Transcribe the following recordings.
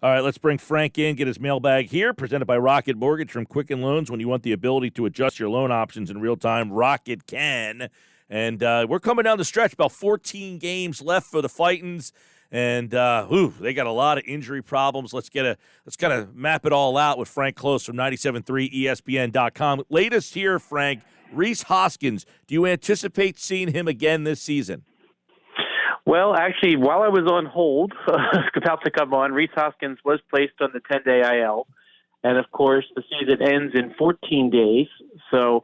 All right, let's bring Frank in, get his mailbag here, presented by Rocket Mortgage from Quicken Loans. When you want the ability to adjust your loan options in real time, Rocket can. And we're coming down the stretch, about 14 games left for the Fightins. And they got a lot of injury problems. Let's kind of map it all out with Frank Klose from 97.3 ESPN.com. Latest here, Frank, Rhys Hoskins. Do you anticipate seeing him again this season? Well, actually, while I was on hold, about to come on, Rhys Hoskins was placed on the 10-day IL. And, of course, the season ends in 14 days. So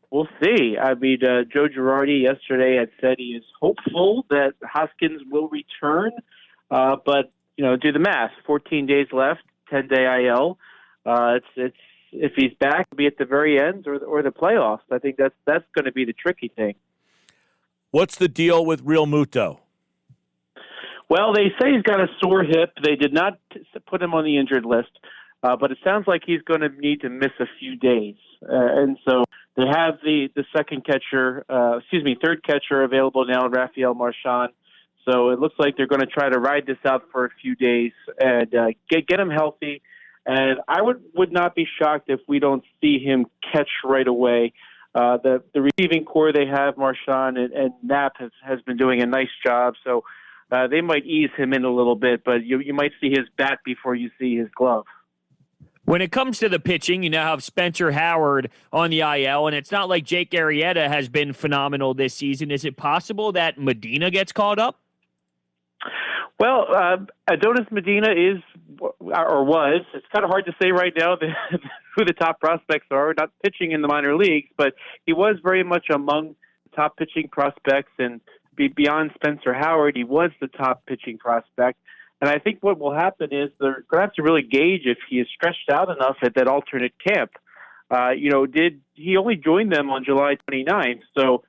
we'll see. I mean, Joe Girardi yesterday had said he is hopeful that Hoskins will return. But, do the math. 14 days left, 10-day IL. It's if he's back, it'll be at the very end or the playoffs. I think that's going to be the tricky thing. What's the deal with Real Muto? Well, they say he's got a sore hip. They did not put him on the injured list, but it sounds like he's going to need to miss a few days. And so they have the third catcher available now, Rafael Marchand. So it looks like they're going to try to ride this out for a few days and get him healthy. And I would not be shocked if we don't see him catch right away. The receiving core they have, Marchand and Knapp, has been doing a nice job. So they might ease him in a little bit, but you might see his bat before you see his glove. When it comes to the pitching, you now have Spencer Howard on the IL, and it's not like Jake Arrieta has been phenomenal this season. Is it possible that Medina gets called up? Well, Adonis Medina is or was. It's kind of hard to say right now who the top prospects are, not pitching in the minor leagues, but he was very much among the top pitching prospects, and beyond Spencer Howard, he was the top pitching prospect. And I think what will happen is they're going to have to really gauge if he is stretched out enough at that alternate camp. Did he only joined them on July 29th? So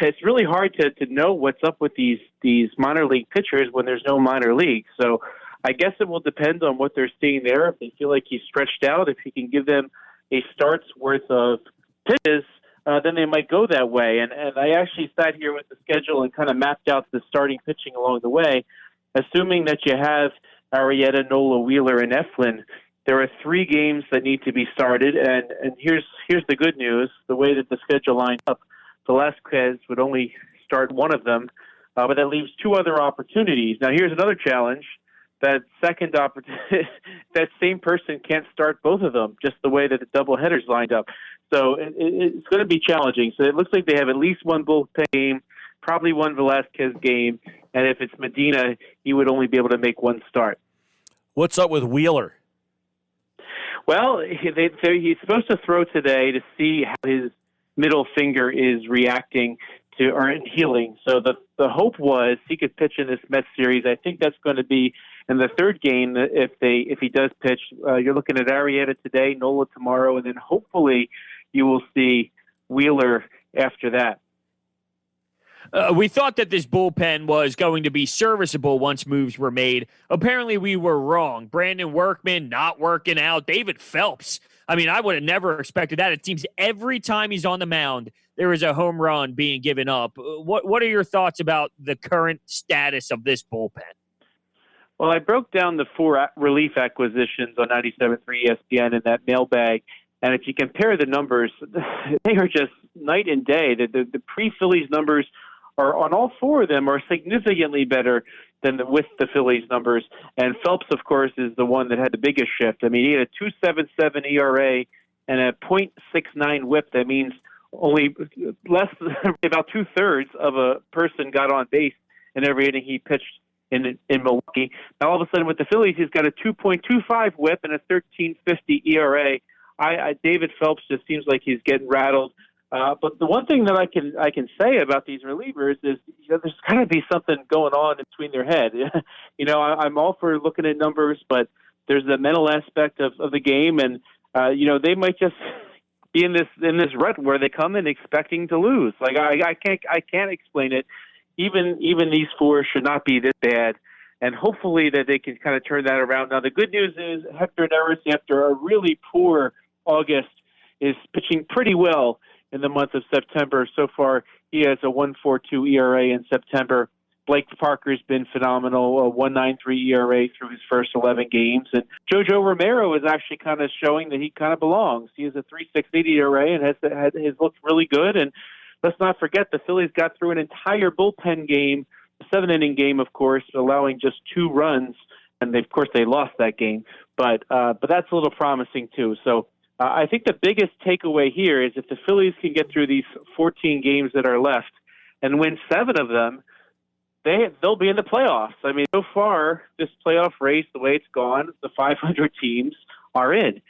it's really hard to know what's up with these minor league pitchers when there's no minor league. So I guess it will depend on what they're seeing there. If they feel like he's stretched out, if he can give them a start's worth of pitches, then they might go that way. And I actually sat here with the schedule and kind of mapped out the starting pitching along the way. Assuming that you have Arrieta, Nola, Wheeler, and Eflin, there are 3 games that need to be started. And here's the good news. The way that the schedule lined up, Velasquez would only start one of them, but that leaves 2 other opportunities. Now, here's another challenge. That second opportunity, that same person can't start both of them, just the way that the doubleheaders lined up. So it's going to be challenging. So it looks like they have at least one bullpen game, probably one Velasquez game, and if it's Medina, he would only be able to make one start. What's up with Wheeler? Well, he's supposed to throw today to see how his middle finger is reacting to or healing. So the hope was he could pitch in this Mets series. I think that's going to be in the third game if he does pitch. You're looking at Arrieta today, Nola tomorrow, and then hopefully you will see Wheeler after that. We thought that this bullpen was going to be serviceable once moves were made. Apparently, we were wrong. Brandon Workman not working out. David Phelps. I mean, I would have never expected that. It seems every time he's on the mound, there is a home run being given up. What are your thoughts about the current status of this bullpen? Well, I broke down the 4 relief acquisitions on 97.3 ESPN in that mailbag. And if you compare the numbers, they are just night and day. The pre-Phillies numbers are on all 4 of them are significantly better than with the Phillies numbers. And Phelps, of course, is the one that had the biggest shift. I mean, he had a 2.77 ERA and a .69 WHIP. That means only less than about 2/3 of a person got on base in every inning he pitched in Milwaukee. Now, all of a sudden, with the Phillies, he's got a 2.25 WHIP and a 13.50 ERA. David Phelps just seems like he's getting rattled. But the one thing that I can say about these relievers is, there's got to be something going on between their head. I'm all for looking at numbers, but there's the mental aspect of the game, and they might just be in this rut where they come in expecting to lose. Like I can't explain it. Even these 4 should not be this bad. And hopefully that they can kind of turn that around. Now, the good news is Hector Neris, after a really poor August, is pitching pretty well in the month of September. So far, he has a 1.42 ERA in September. Blake Parker's been phenomenal, a 1.93 ERA through his first 11 games. And JoJo Romero is actually kind of showing that he kind of belongs. He has a 3.68 ERA and has looked really good. And let's not forget, the Phillies got through an entire bullpen game, a 7-inning game, of course, allowing just 2 runs. And of course, they lost that game. But that's a little promising, too. So I think the biggest takeaway here is if the Phillies can get through these 14 games that are left and win 7 of them, they'll be in the playoffs. I mean, so far, this playoff race, the way it's gone, the 500 teams are in.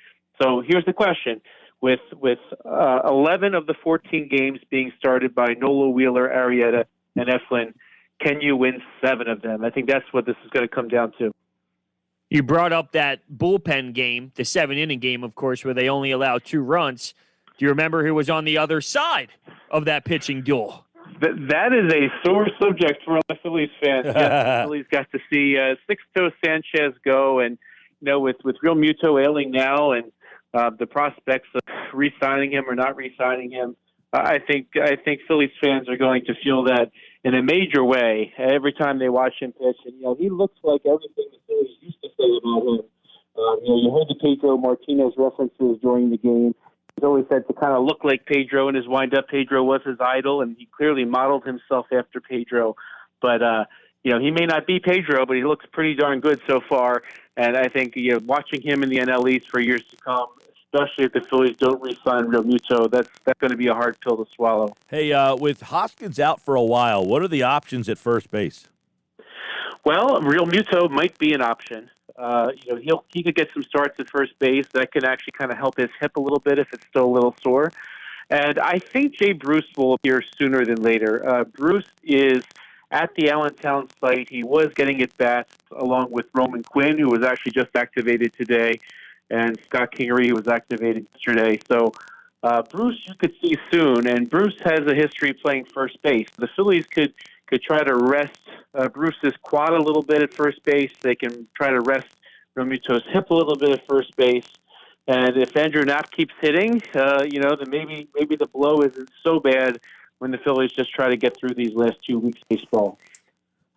So here's the question. With 11 of the 14 games being started by Nola, Wheeler, Arrieta, and Eflin, can you win 7 of them? I think that's what this is going to come down to. You brought up that bullpen game, the 7-inning game, of course, where they only allowed 2 runs. Do you remember who was on the other side of that pitching duel? That is a sore subject for all the Phillies fans. Yes, the Phillies got to see Sixto Sanchez go, and with Real Muto ailing now, and the prospects of re-signing him or not re-signing him, I think Phillies fans are going to feel that in a major way every time they watch him pitch. And he looks like everything the Phillies used to say about him. You heard the Pedro Martinez references during the game. He's always said to kind of look like Pedro in his windup. Pedro was his idol, and he clearly modeled himself after Pedro. But, he may not be Pedro, but he looks pretty darn good so far. And I think, watching him in the NL East for years to come, especially if the Phillies don't re-sign Real Muto, that's going to be a hard pill to swallow. Hey, with Hoskins out for a while, what are the options at first base? Well, Real Muto might be an option. He could get some starts at first base. That can actually kind of help his hip a little bit if it's still a little sore. And I think Jay Bruce will appear sooner than later. Bruce is at the Allentown site. He was getting at bats along with Roman Quinn, who was actually just activated today, and Scott Kingery, who was activated yesterday. So Bruce you could see soon, and Bruce has a history playing first base. The Phillies could try to rest Bruce's quad a little bit at first base. They can try to rest Romuto's hip a little bit at first base. And if Andrew Knapp keeps hitting, then maybe the blow isn't so bad when the Phillies just try to get through these last 2 weeks of baseball.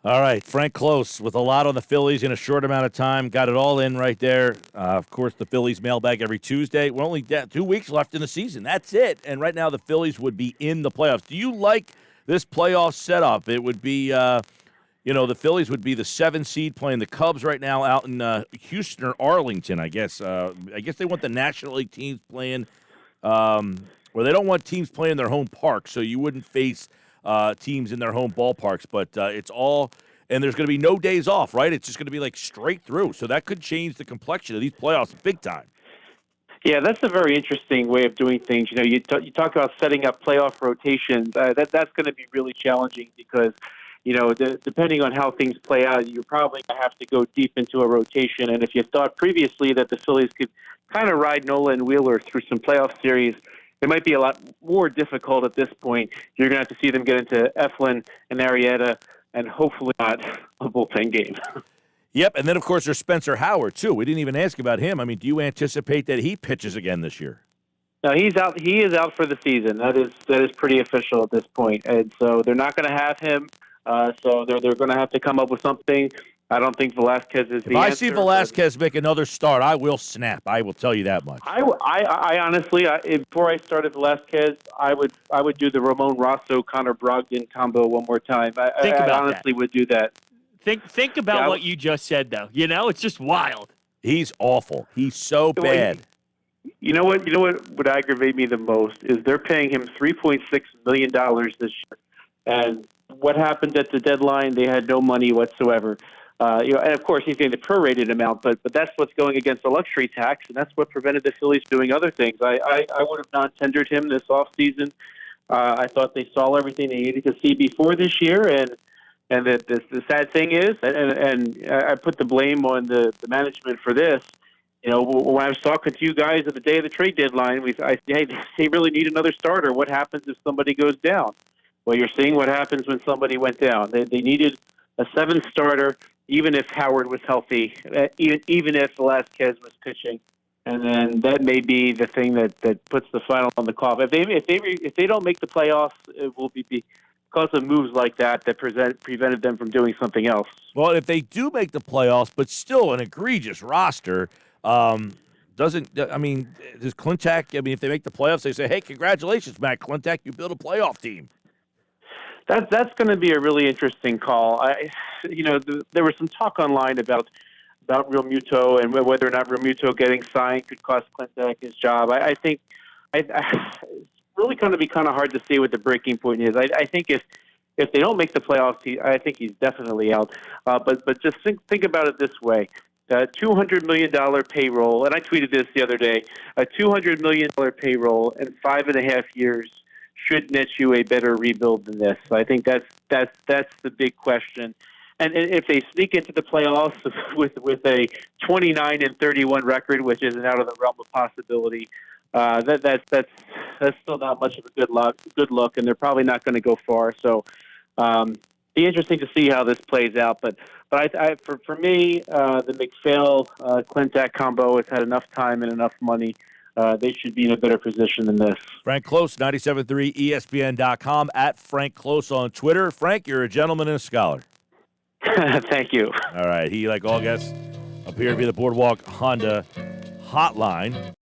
All right, Frank Klose with a lot on the Phillies in a short amount of time. Got it all in right there. Of course, the Phillies mailbag every Tuesday. We're only 2 weeks left in the season. That's it. And right now the Phillies would be in the playoffs. Do you like this playoff setup? It would be, the Phillies would be the 7 seed playing the Cubs right now out in Houston or Arlington, I guess. I guess they want the National League teams playing, or they don't want teams playing their home park, so you wouldn't face teams in their home ballparks. But it's all, and there's going to be no days off, right? It's just going to be like straight through. So that could change the complexion of these playoffs big time. Yeah, that's a very interesting way of doing things. You talk about setting up playoff rotations. That's going to be really challenging because, depending on how things play out, you're probably going to have to go deep into a rotation. And if you thought previously that the Phillies could kind of ride Nola and Wheeler through some playoff series, it might be a lot more difficult at this point. You're going to have to see them get into Eflin and Arrieta and hopefully not a bullpen game. Yep, and then, of course, there's Spencer Howard, too. We didn't even ask about him. I mean, do you anticipate that he pitches again this year? No, he's out. He is out for the season. That is pretty official at this point. And so they're not going to have him. So they're going to have to come up with something. I don't think Velasquez is the answer. If I see Velasquez make another start, I will snap. I will tell you that much. I honestly, before I started Velasquez, I would do the Ramon Rosso, Connor Brogdon combo one more time. I honestly would do that. Think about what you just said, though. It's just wild. He's awful. He's so bad. You know what would aggravate me the most is they're paying him $3.6 million this year. And what happened at the deadline? They had no money whatsoever. And of course he's getting the prorated amount, but that's what's going against the luxury tax, and that's what prevented the Phillies doing other things. I would have non-tendered him this offseason. I thought they saw everything they needed to see before this year, and the sad thing is, and I put the blame on the management for this. When I was talking to you guys at the day of the trade deadline, I said, hey, they really need another starter. What happens if somebody goes down? Well, you're seeing what happens when somebody went down. They needed a 7th starter, even if Howard was healthy, even if Velasquez was pitching. And then that may be the thing that puts the final on the coffin. If they don't make the playoffs, it will be of moves like that prevented them from doing something else. Well, if they do make the playoffs, but still an egregious roster, does Klentak, if they make the playoffs, they say, hey, congratulations, Matt Klentak, you built a playoff team. That's going to be a really interesting call. There was some talk online about Real Muto and whether or not Real Muto getting signed could cost Klentak his job. I think it's really going to be kind of hard to see what the breaking point is. I think if they don't make the playoffs, I think he's definitely out. But just think about it this way. $200 million payroll, and I tweeted this the other day, a $200 million payroll in 5.5 years should net you a better rebuild than this. So I think that's the big question. And if they sneak into the playoffs with a 29-31 record, which isn't out of the realm of possibility, that's still not much of a good look, and they're probably not going to go far. So, be interesting to see how this plays out. But for me, the McPhail Klentak combo has had enough time and enough money. They should be in a better position than this. Frank Klose, 97.3 ESPN.com, at Frank Klose on Twitter. Frank, you're a gentleman and a scholar. Thank you. All right. He, like all guests, appeared to be the Boardwalk Honda hotline.